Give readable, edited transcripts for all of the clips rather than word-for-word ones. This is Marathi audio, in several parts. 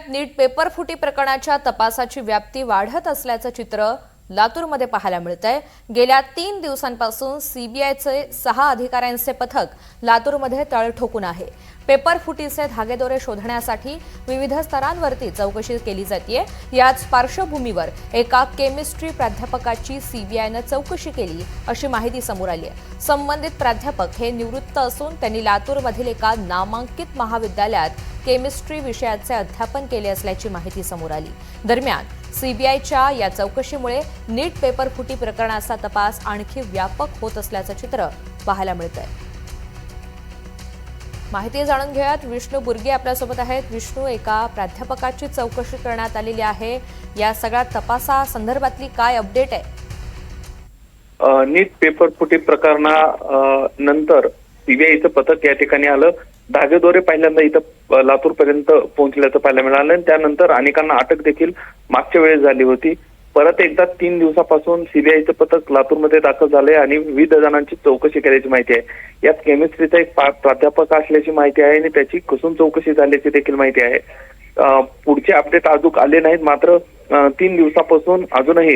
दरम्यान नीट पेपर फुटी प्रकरणाच्या तपासाची व्याप्ती वाढत असल्याचं चित्र लातूरमध्ये पाहायला मिळतंय। गेल्या 3 दिवसांपासून सीबीआयचे 6 अधिकाऱ्यांचे पथक लातूरमध्ये तळ ठोकून आहे। पेपर फुटीचे धागेदोरे शोधण्यासाठी विविध स्तरांवरती चौकशी केली जाते। याच पार्श्वभूमीवर एका केमिस्ट्री प्राध्यापकाची सीबीआयने चौकशी केली अशी माहिती समोर आली आहे। संबंधित प्राध्यापक हे निवृत्त असून त्यांनी लातूरमधील एका नामांकित महाविद्यालयात केमिस्ट्री विषयाचे अध्यापन केले असल्याची माहिती समोर आली। दरम्यान सीबीआयच्या या चौकशीमुळे नीट पेपर फुटी प्रकरणाचा तपास आणखी व्यापक होत असल्याचं चित्र पाहायला मिळतंय। माहिती जाणून घेऊयात, विष्णू बुर्गे आपल्यासोबत आहेत। विष्णू, एका प्राध्यापकाची चौकशी करण्यात आलेली आहे, या सगळ्या तपासासंदर्भातली काय अपडेट आहे? नीट पेपर फुटी प्रकरणानंतर सीबीआयचं पथक या ठिकाणी आलं। धागेदोरे पहिल्यांदा इथं लातूर पर्यंत पोहोचल्याचं पाहायला मिळालं आणि त्यानंतर अनेकांना अटक देखील मागच्या वेळेस झाली होती। परत एकदा 3 दिवसापासून सीबीआयचं पथक लातूरमध्ये दाखल झालंय आणि विविध जणांची चौकशी केल्याची माहिती आहे। यात केमिस्ट्रीचा एक प्राध्यापक असल्याची माहिती आहे आणि त्याची कसून चौकशी झाल्याची देखील माहिती आहे। पुढचे अपडेट अजून आले नाहीत, मात्र 3 दिवसापासून अजूनही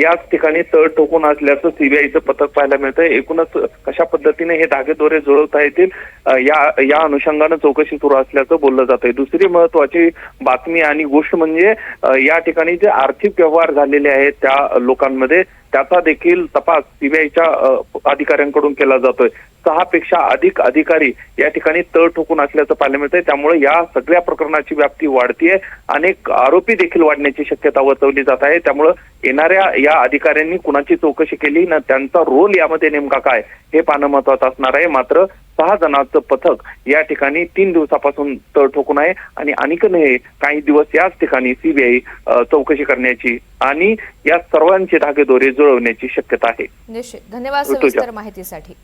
याच ठिकाणी तळ ठोकून असल्याचं सीबीआयचं पथक पाहायला मिळतंय। एकूणच कशा पद्धतीने हे धागेदोरे जुळवता येतील या अनुषंगानं चौकशी सुरू असल्याचं बोललं जातंय। दुसरी महत्वाची बातमी आणि गोष्ट म्हणजे या ठिकाणी जे आर्थिक व्यवहार झालेले आहेत त्या लोकांमध्ये त्याचा देखील तपास सीबीआयच्या अधिकाऱ्यांकडून केला जातोय। 6 पेक्षा अधिक अधिकारी या ठिकाणी तळ ठोकून असल्याचं पाहायला मिळतंय। त्यामुळे या सगळ्या प्रकरणाची व्याप्ती वाढतीये, अनेक आरोपी देखील वाढण्याची शक्यता वर्तवली जात आहे। त्यामुळे येणाऱ्या या अधिकाऱ्यांनी कुणाची चौकशी केली ना त्यांचा रोल यामध्ये नेमका काय हे पाहणं महत्वाचं असणार आहे। मात्र 6 जणांचं पथक या ठिकाणी 3 दिवसापासून तळ ठोकून आहे आणि आणखीनही काही दिवस याच ठिकाणी सीबीआय चौकशी करण्याची आणि या सर्वांचे धागेदोरे जुळवण्याची शक्यता आहे। निश्चित, धन्यवाद सविस्तर माहितीसाठी।